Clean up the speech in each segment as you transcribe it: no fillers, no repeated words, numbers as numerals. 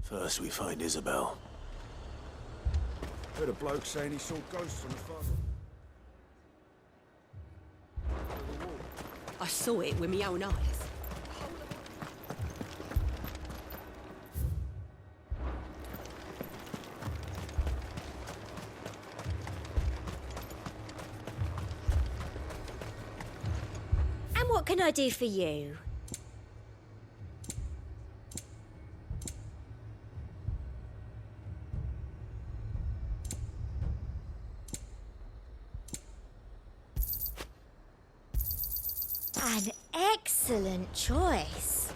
First we find Isabel. Heard a bloke saying he saw ghosts on the front. I saw it with my own eyes. And what can I do for you? An excellent choice.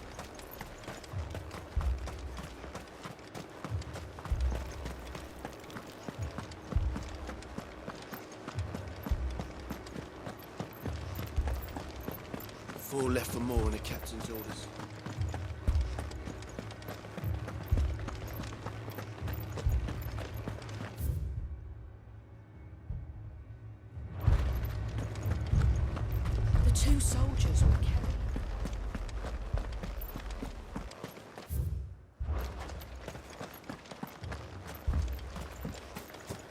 Four left for more on the captain's orders. The two soldiers were carried.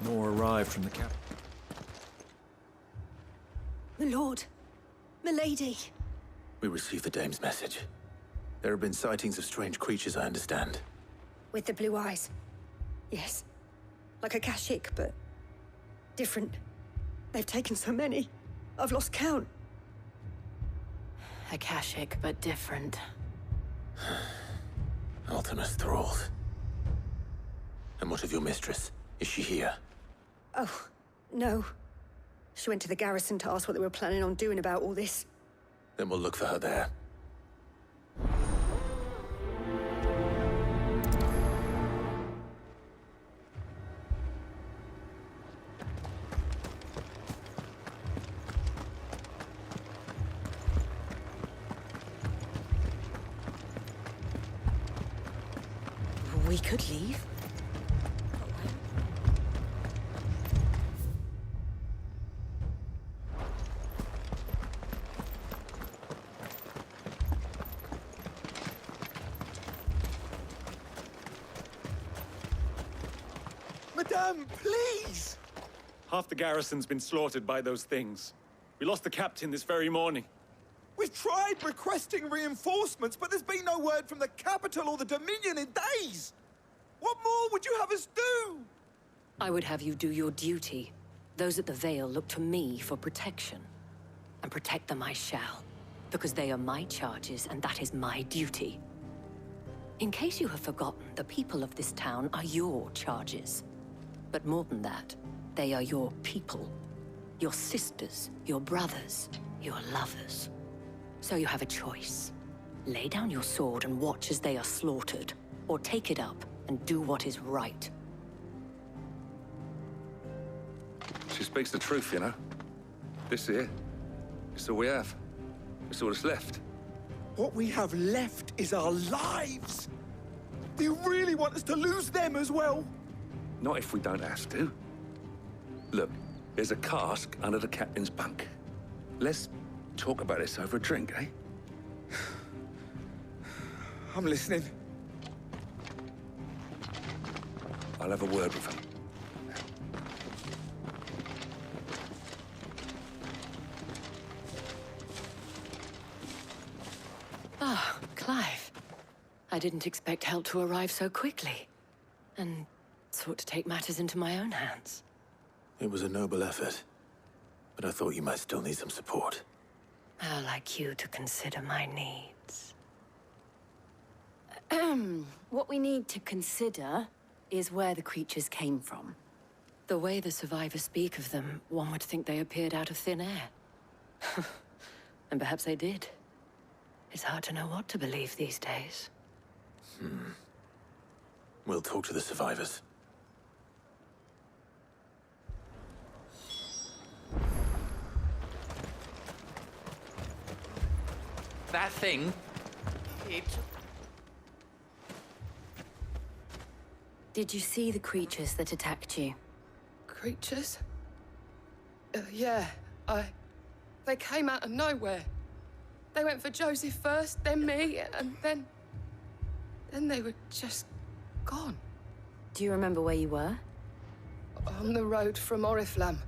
More arrived from the cap. My lord, my lady. We received the dame's message. There have been sightings of strange creatures, I understand. With the blue eyes. Yes. Like a Kashik, but different. They've taken so many. I've lost count. A Kashik, but different. Ultimus thralls. And what of your mistress? Is she here? Oh, no. She went to the garrison to ask what they were planning on doing about all this. Then we'll look for her there. We could leave. Madame, please! Half the garrison's been slaughtered by those things. We lost the captain this very morning. We've tried requesting reinforcements, but there's been no word from the capital or the Dominion in days! What more would you have us do? I would have you do your duty. Those at the Vale look to me for protection. And protect them I shall. Because they are my charges, and that is my duty. In case you have forgotten, the people of this town are your charges. But more than that, they are your people. Your sisters, your brothers, your lovers. So you have a choice. Lay down your sword and watch as they are slaughtered, or take it up and do what is right. She speaks the truth, you know. This here, it's all we have. It's all that's left. What we have left is our lives! Do you really want us to lose them as well? Not if we don't have to. Look, there's a cask under the captain's bunk. Let's talk about this over a drink, eh? I'm listening. I'll have a word with him. Ah, Clive. I didn't expect help to arrive so quickly. And sought to take matters into my own hands. It was a noble effort, but I thought you might still need some support. How like you to consider my needs. What we need to consider is where the creatures came from. The way the survivors speak of them, one would think they appeared out of thin air. And perhaps they did. It's hard to know what to believe these days. We'll talk to the survivors. That thing... it... Did you see the creatures that attacked you? Creatures? Yeah, they came out of nowhere. They went for Joseph first, then me, and then they were just gone. Do you remember where you were? On the road from Oriflamme.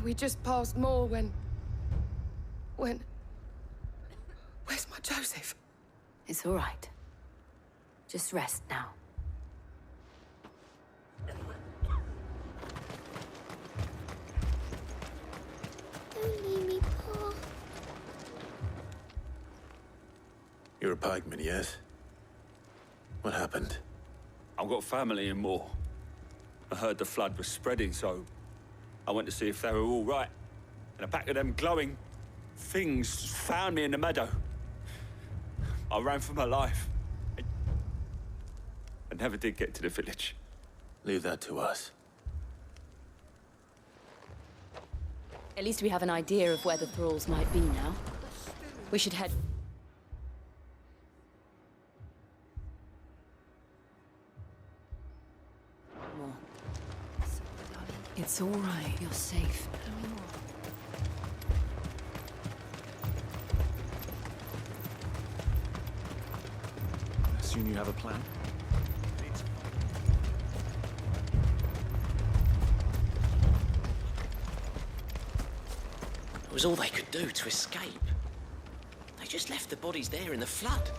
We just passed Moor when... Where's my Joseph? It's all right. Just rest now. Don't leave me, Pa. You're a pikeman, yes? What happened? I've got family in Moor. I heard the flood was spreading, so I went to see if they were all right. And a pack of them glowing things found me in the meadow. I ran for my life. I never did get to the village. Leave that to us. At least we have an idea of where the thralls might be now. We should head... More. It's all right. You're safe. I assume you have a plan? It was all they could do to escape. They just left the bodies there in the flood.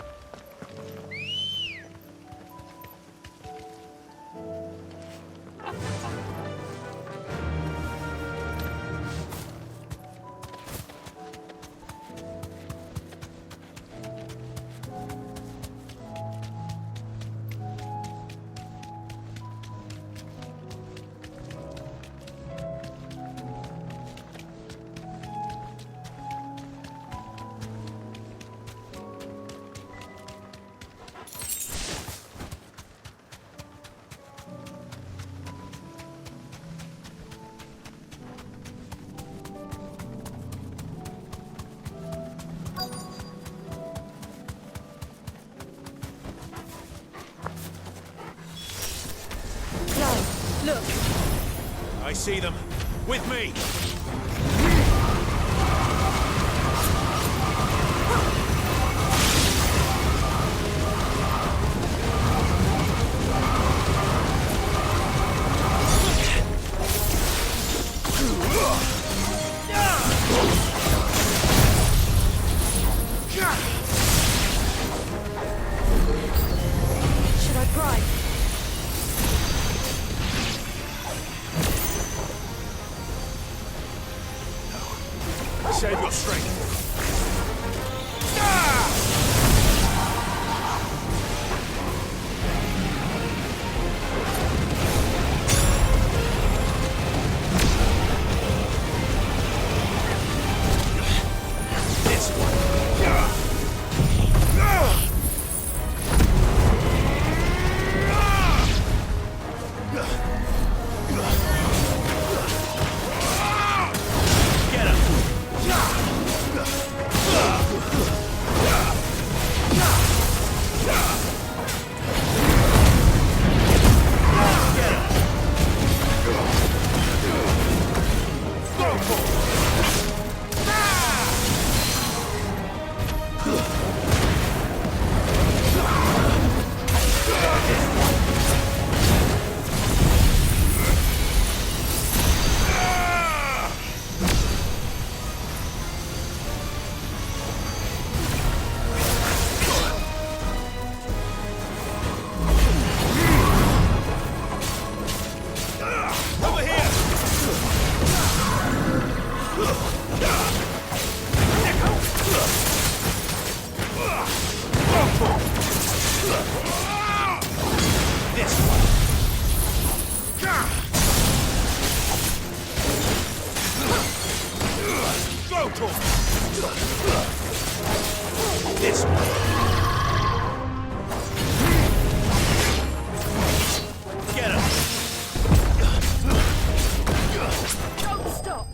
Look! I see them. With me! Should I cry? Save your strength. This way. Get him. Don't stop!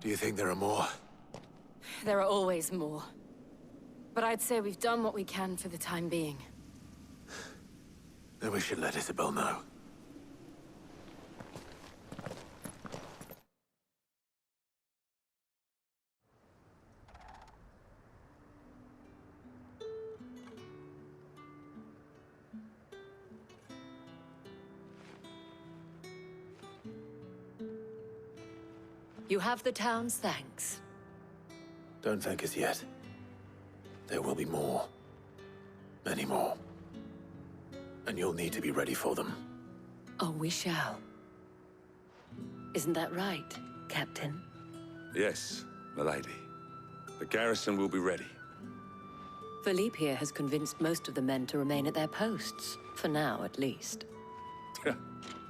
Do you think there are more? There are always more. But I'd say we've done what we can for the time being. Then we should let Isabel know. You have the town's thanks. Don't thank us yet. There will be more. Many more. And you'll need to be ready for them. Oh, we shall. Isn't that right, Captain? Yes, milady. The garrison will be ready. Philippe here has convinced most of the men to remain at their posts. For now, at least.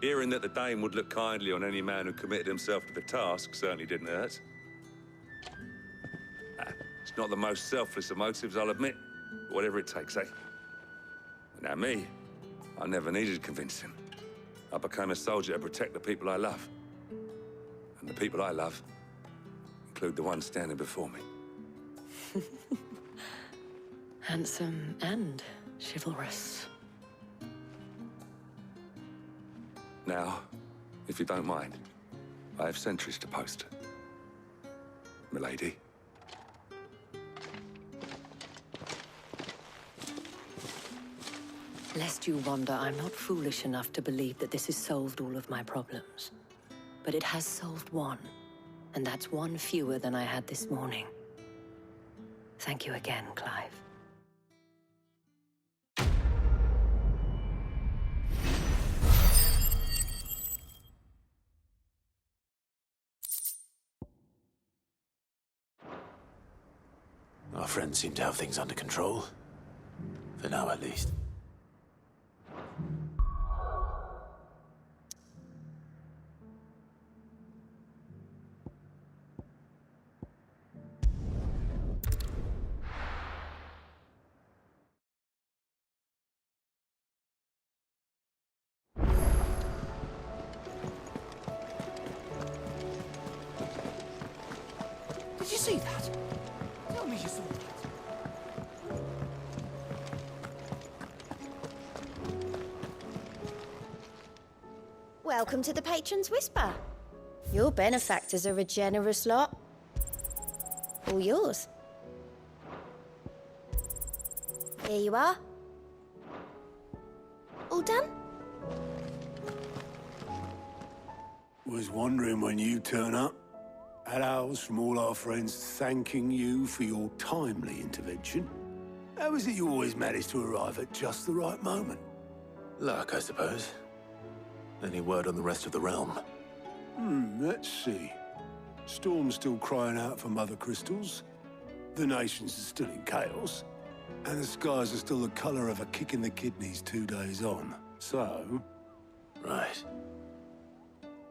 Hearing that the Dame would look kindly on any man who committed himself to the task certainly didn't hurt. It's not the most selfless of motives, I'll admit. But whatever it takes, eh? Now me, I never needed convincing. I became a soldier to protect the people I love. And the people I love include the ones standing before me. Handsome and chivalrous. Now, if you don't mind, I have sentries to post. Milady. Lest you wonder, I'm not foolish enough to believe that this has solved all of my problems. But it has solved one, and that's one fewer than I had this morning. Thank you again, Clive. Our friends seem to have things under control. For now, at least. Did you see that? Tell me you saw that. Welcome to the Patron's Whisper. Your benefactors are a generous lot. All yours. Here you are. All done? Was wondering when you turn up. Had owls from all our friends thanking you for your timely intervention. How is it you always manage to arrive at just the right moment? Luck, I suppose. Any word on the rest of the realm? Let's see. Storm's still crying out for mother crystals. The nations are still in chaos. And the skies are still the color of a kick in the kidneys 2 days on. So... Right.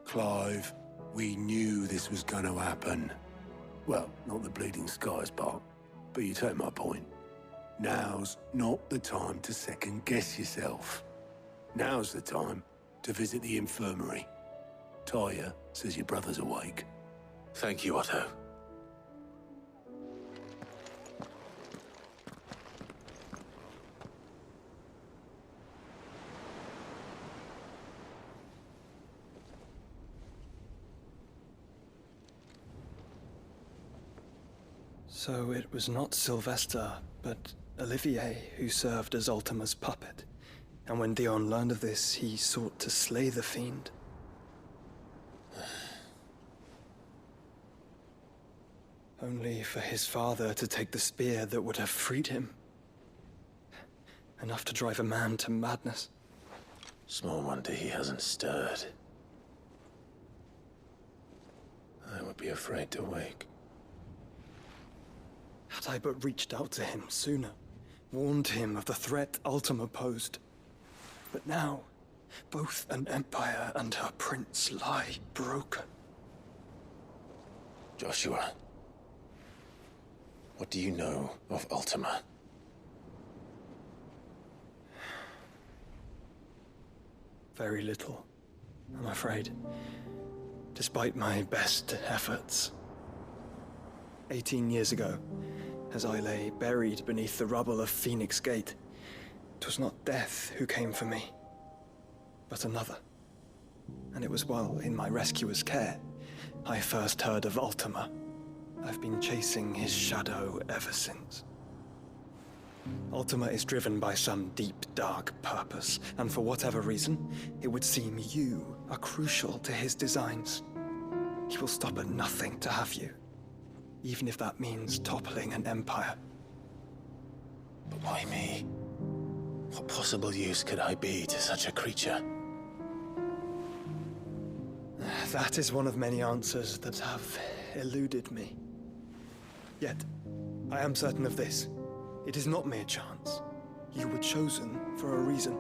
Clive, we knew this was going to happen. Well, not the bleeding skies part, but you take my point. Now's not the time to second-guess yourself. Now's the time to visit the infirmary. Talia says your brother's awake. Thank you, Otto. So it was not Sylvester, but Olivier who served as Ultima's puppet. And when Dion learned of this, he sought to slay the fiend. Only for his father to take the spear that would have freed him. Enough to drive a man to madness. Small wonder he hasn't stirred. I would be afraid to wake. Had I but reached out to him sooner, warned him of the threat Ultima posed. But now, both an empire and her prince lie broken. Joshua, what do you know of Ultima? Very little, I'm afraid. Despite my best efforts. 18 years ago, as I lay buried beneath the rubble of Phoenix Gate, it was not death who came for me, but another. And it was while in my rescuer's care, I first heard of Ultima. I've been chasing his shadow ever since. Ultima is driven by some deep, dark purpose, and for whatever reason, it would seem you are crucial to his designs. he will stop at nothing to have you. Even if that means toppling an empire. But why me? What possible use could I be to such a creature? That is one of many answers that have eluded me. Yet, I am certain of this. It is not mere chance. You were chosen for a reason.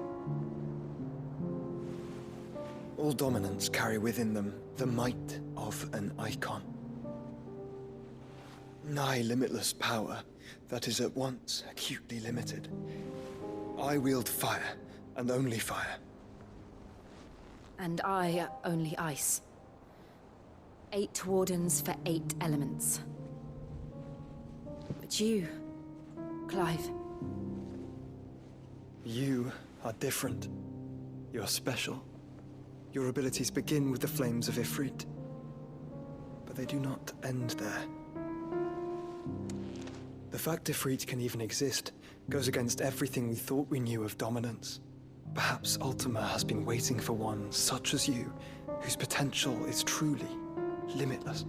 All dominants carry within them the might of an icon. Nigh limitless power that is at once acutely limited. I wield fire, and only fire. And I only ice. 8 wardens for 8 elements. But you, Clive. You are different. You're special. Your abilities begin with the flames of Ifrit. But they do not end there. The fact Ifrit can even exist goes against everything we thought we knew of dominance. Perhaps Ultima has been waiting for one such as you, whose potential is truly limitless.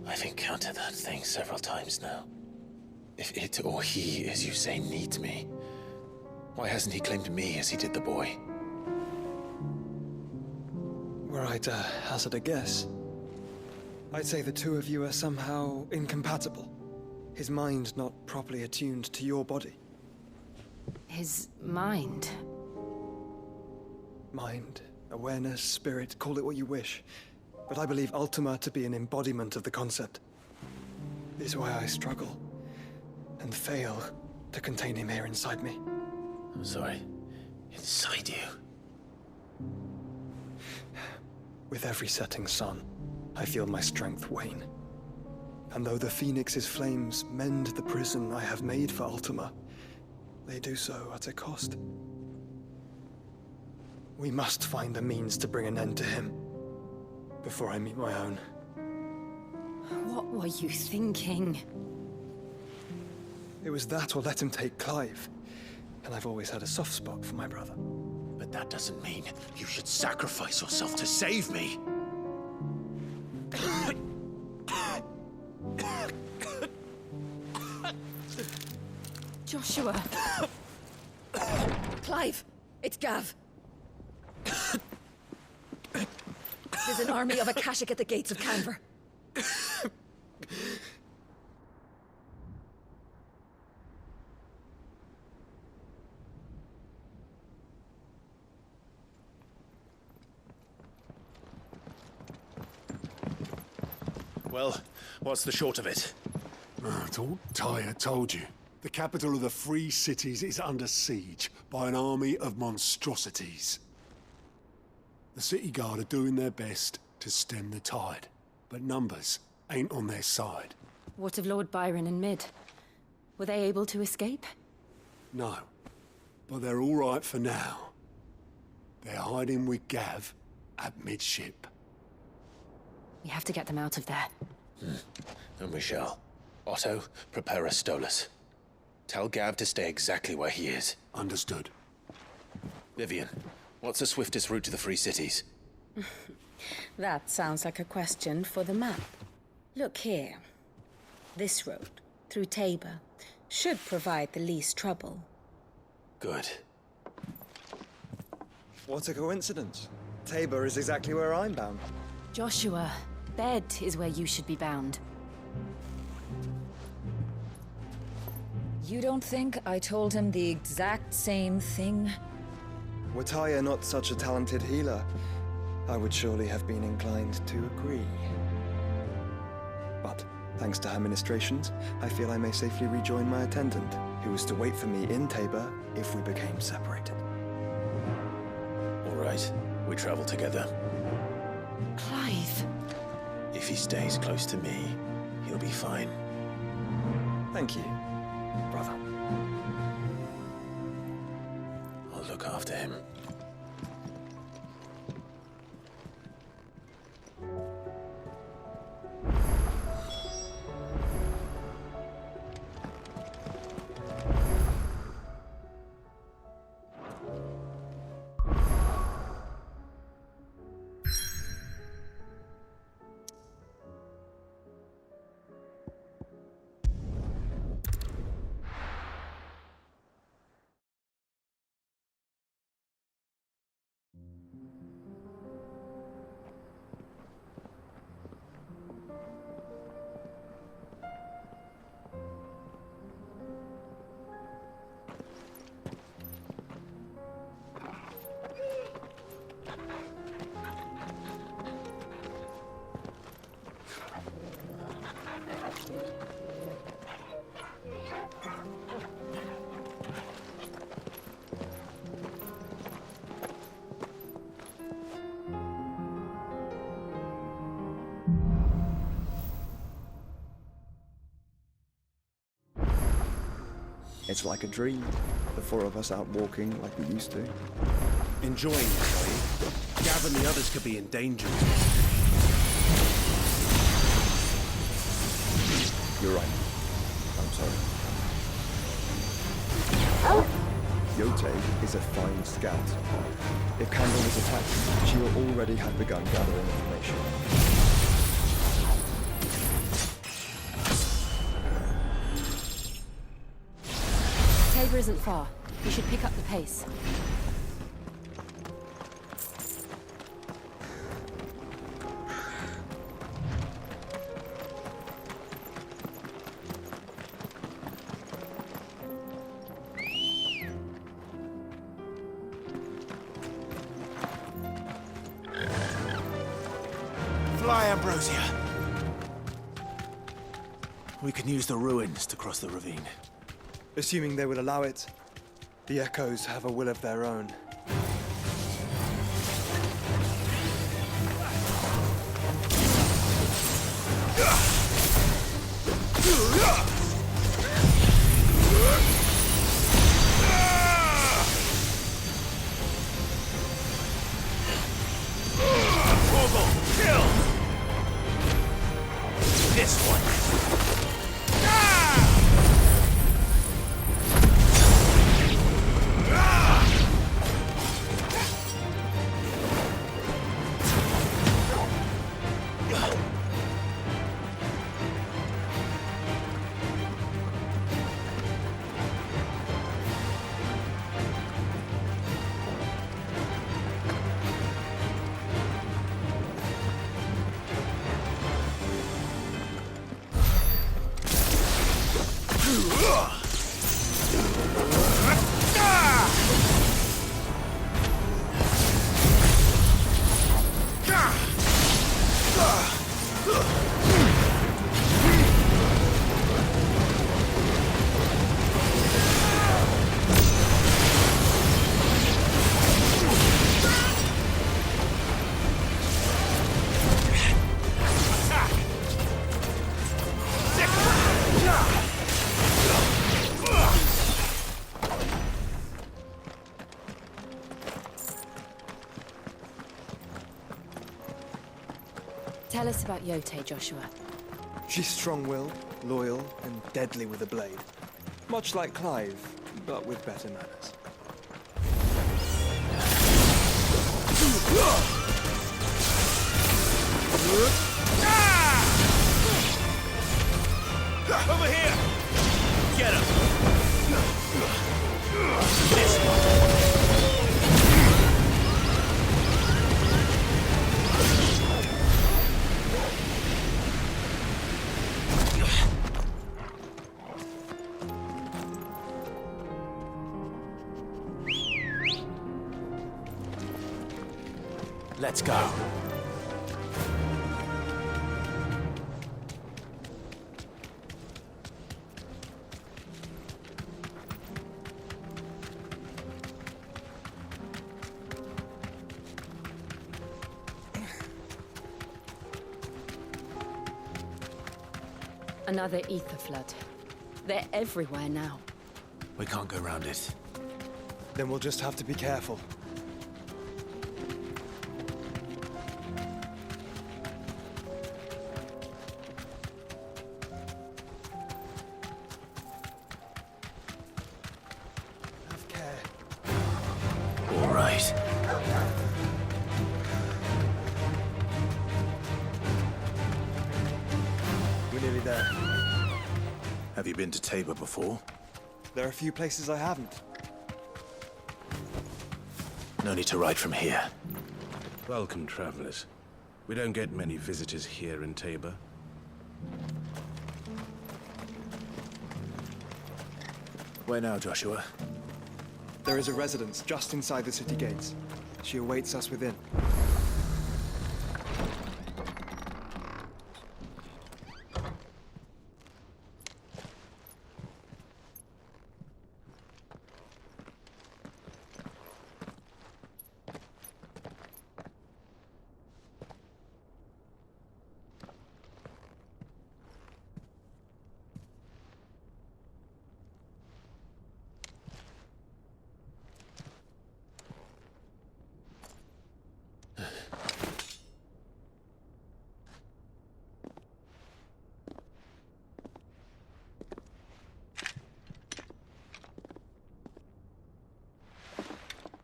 I've encountered that thing several times now. If it or he, as you say, needs me, why hasn't he claimed me as he did the boy? Were I to hazard a guess, I'd say the two of you are somehow incompatible. His mind not properly attuned to your body. His mind? Mind, awareness, spirit, call it what you wish. But I believe Ultima to be an embodiment of the concept. This is why I struggle and fail to contain him here inside me. I'm sorry. Inside you? With every setting sun, I feel my strength wane. And though the Phoenix's flames mend the prison I have made for Ultima, they do so at a cost. We must find a means to bring an end to him before I meet my own. What were you thinking? It was that or let him take Clive. And I've always had a soft spot for my brother. But that doesn't mean you should sacrifice yourself to save me. Joshua! Clive! It's Gav! There's an army of Akashic at the gates of Canver. Well, what's the short of it? I thought Tyre told you. The capital of the Free Cities is under siege by an army of monstrosities. The city guard are doing their best to stem the tide, but numbers ain't on their side. What of Lord Byron and Mid? Were they able to escape? No, but they're all right for now. They're hiding with Gav at midship. We have to get them out of there. And we shall. Otto, prepare a Stolas. Tell Gav to stay exactly where he is. Understood. Vivian, what's the swiftest route to the Free Cities? That sounds like a question for the map. Look here. This road, through Tabor, should provide the least trouble. Good. What a coincidence. Tabor is exactly where I'm bound. Joshua, bed is where you should be bound. You don't think I told him the exact same thing? Were Tyre not such a talented healer, I would surely have been inclined to agree. But, thanks to her ministrations, I feel I may safely rejoin my attendant, who was to wait for me in Tabor if we became separated. All right, we travel together. Clive! If he stays close to me, he'll be fine. Thank you, brother. I'll look after him. It's like a dream. The four of us out walking like we used to. Enjoying it, are you? Gav and the others could be in danger. You're right. I'm sorry. Yote is a fine scout. If Candle was attacked, she will already have begun gathering information. Tabor isn't far. We should pick up the pace. Fly, Ambrosia. We can use the ruins to cross the ravine. Assuming they will allow it, the Echoes have a will of their own. Kill! This one. Tell us about Yote, Joshua. She's strong-willed, loyal, and deadly with a blade. Much like Clive, but with better manners. Over here! Get him! This one. Let's go. Another ether flood. They're everywhere now. We can't go around it. Then we'll just have to be careful. Have care. All right. We're nearly there. Have you been to Tabor before? There are a few places I haven't. No need to ride from here. Welcome, travelers. We don't get many visitors here in Tabor. Where now, Joshua? There is a residence just inside the city gates. She awaits us within.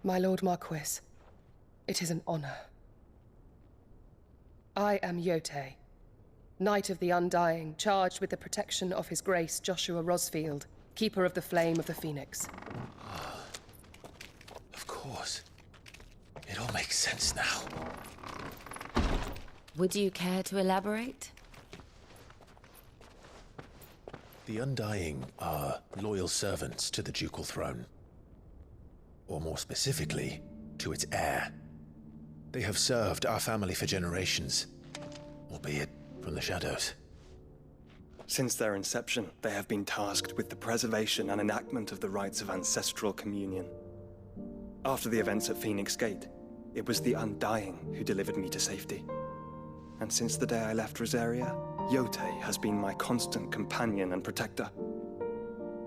My Lord Marquis, it is an honor. I am Yote, Knight of the Undying, charged with the protection of His Grace Joshua Rosfield, Keeper of the Flame of the Phoenix. Of course. It all makes sense now. Would you care to elaborate? The Undying are loyal servants to the ducal throne. Or more specifically, to its heir. They have served our family for generations, albeit from the shadows. Since their inception, they have been tasked with the preservation and enactment of the rites of ancestral communion. After the events at Phoenix Gate, it was the Undying who delivered me to safety. And since the day I left Rosaria, Yote has been my constant companion and protector.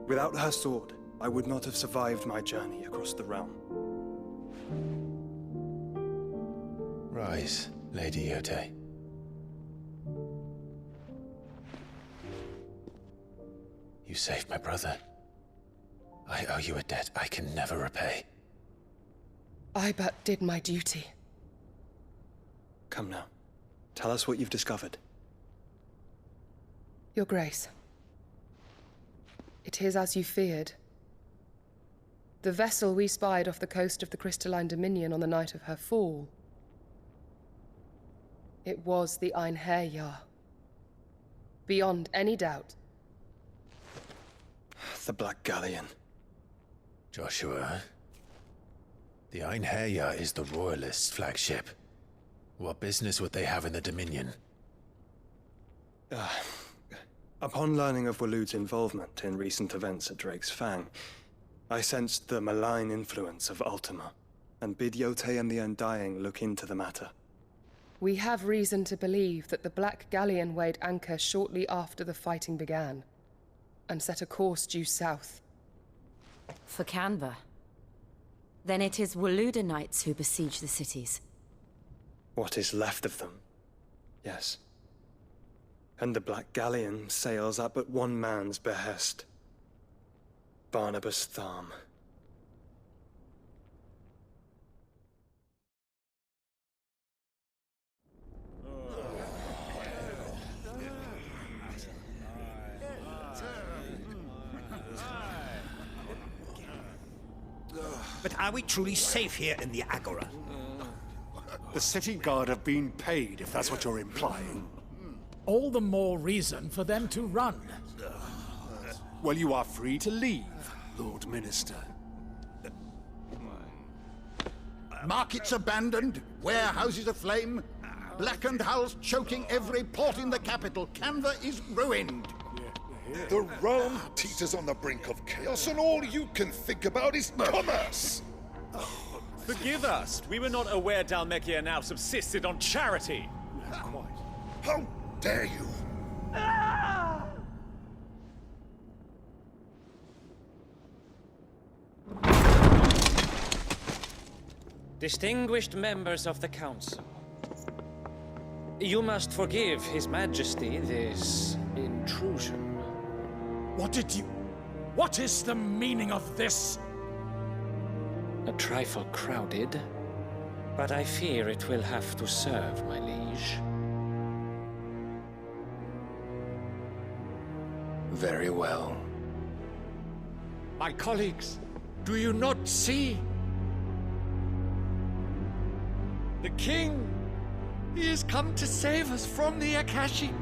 Without her sword, I would not have survived my journey across the realm. Rise, Lady Yote. You saved my brother. I owe you a debt I can never repay. I but did my duty. Come now. Tell us what you've discovered. Your Grace. It is as you feared. The vessel we spied off the coast of the Crystalline Dominion on the night of her fall. It was the Einherjar. Beyond any doubt. The Black Galleon. Joshua, the Einherjar is the Royalists' flagship. What business would they have in the Dominion? Upon learning of Waloed's involvement in recent events at Drake's Fang, I sensed the malign influence of Ultima, and bid Yote and the Undying look into the matter. We have reason to believe that the Black Galleon weighed anchor shortly after the fighting began, and set a course due south. For Canva. Then it is Waloed knights who besiege the cities. What is left of them, yes. And the Black Galleon sails at but one man's behest. Barnabas Tharm. But are we truly safe here in the Agora? The city guard have been paid, if that's what you're implying. All the more reason for them to run. Well, you are free to leave, Lord Minister. Markets abandoned, warehouses aflame, blackened hulls choking every port in the capital. Canva is ruined. The realm teeters on the brink of chaos, and all you can think about is commerce! Forgive us. We were not aware Dhalmekia now subsisted on charity. How dare you! Distinguished members of the Council, you must forgive His Majesty this intrusion. What is the meaning of this? A trifle crowded, but I fear it will have to serve, my liege. Very well. My colleagues, do you not see? The King! He has come to save us from the Akashic!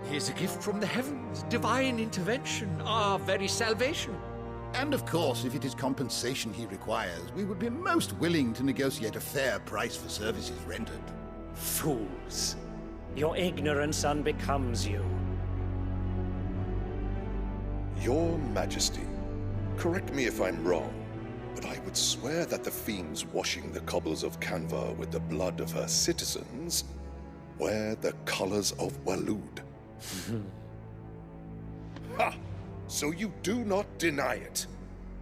He is a gift from the heavens, divine intervention, our very salvation. And of course, if it is compensation he requires, we would be most willing to negotiate a fair price for services rendered. Fools. Your ignorance unbecomes you. Your Majesty, correct me if I'm wrong, but I would swear that the fiends washing the cobbles of Canva with the blood of her citizens wear the colors of Waloed. Ha! So you do not deny it.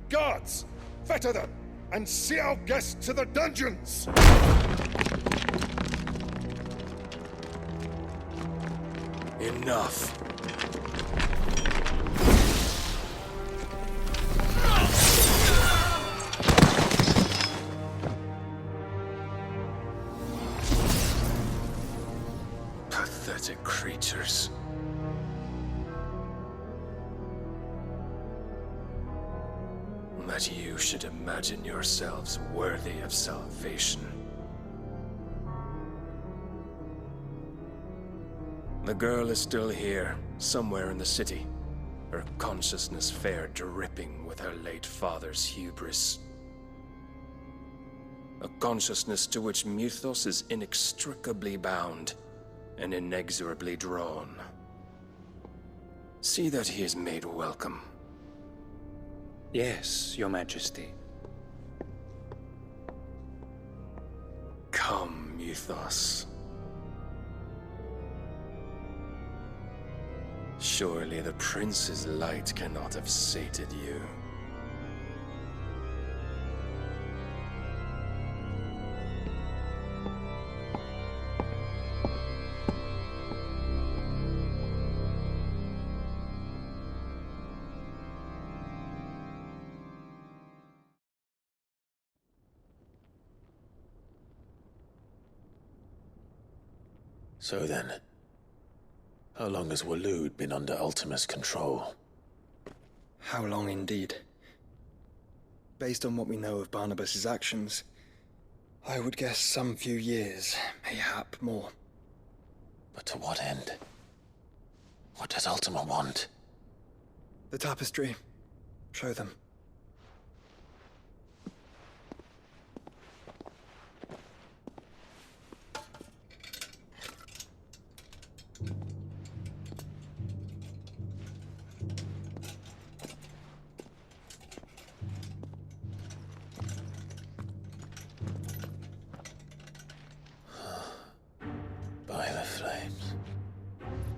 Guards, fetter them, and see our guests to the dungeons! Enough. Pathetic creatures. That you should imagine yourselves worthy of salvation. The girl is still here, somewhere in the city, her consciousness fair dripping with her late father's hubris. A consciousness to which Mythos is inextricably bound and inexorably drawn. See that he is made welcome. Yes, Your Majesty. Come, Mythos. Surely the prince's light cannot have sated you. So then, how long has Waloed been under Ultima's control? How long indeed? Based on what we know of Barnabas's actions, I would guess some few years, mayhap more. But to what end? What does Ultima want? The tapestry. Show them. By the flames.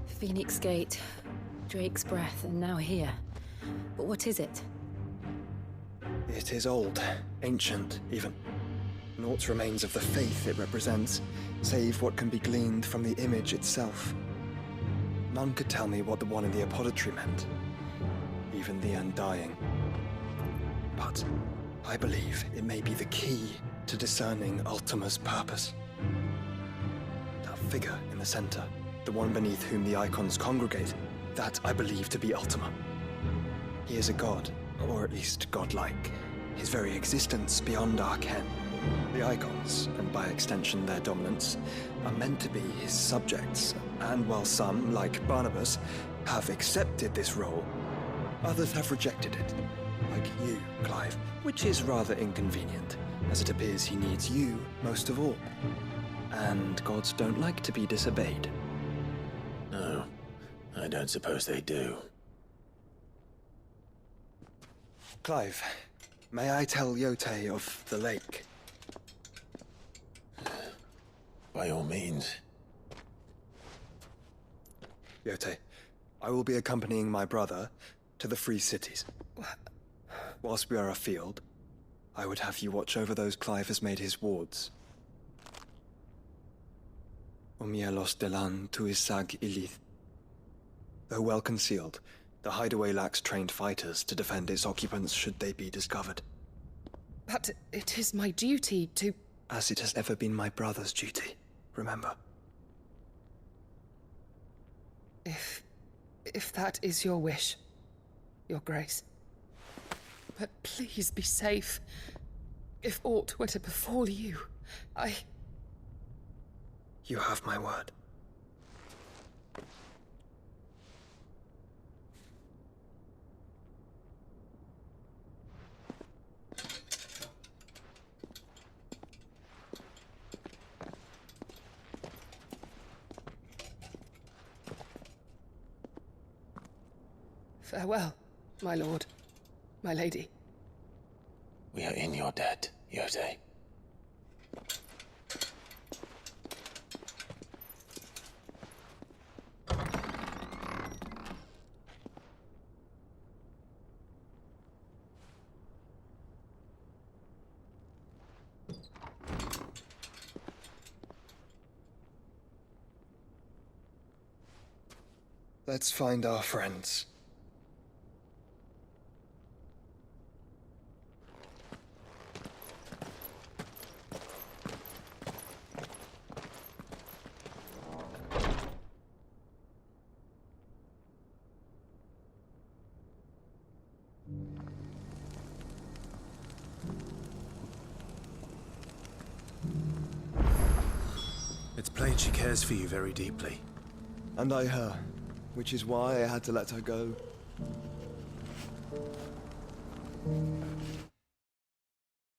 Phoenix Gate, Drake's Breath, and now here. But what is it? It is old, ancient, even. Naught remains of the faith it represents, save what can be gleaned from the image itself. None could tell me what the one in the apothecary meant, even the Undying. But I believe it may be the key to discerning Ultima's purpose. That figure in the center, the one beneath whom the icons congregate, that I believe to be Ultima. He is a god, or at least godlike, his very existence beyond our ken. The icons, and by extension their dominants, are meant to be his subjects, and while some, like Barnabas, have accepted this role, others have rejected it, like you, Clive, which is rather inconvenient, as it appears he needs you most of all. And gods don't like to be disobeyed. No, I don't suppose they do. Clive, may I tell Yote of the lake? By all means. Yote, I will be accompanying my brother to the Free Cities. Whilst we are afield, I would have you watch over those Clive has made his wards. Omielos delan tuisag ilith. Though well concealed, the hideaway lacks trained fighters to defend its occupants should they be discovered. But it is my duty to... As it has ever been my brother's duty, remember. If that is your wish, Your Grace. But please be safe. If aught were to befall you, You have my word. Farewell, my lord, my lady. We are in your debt, Yote. Let's find our friends. It's plain she cares for you very deeply. And I her, which is why I had to let her go.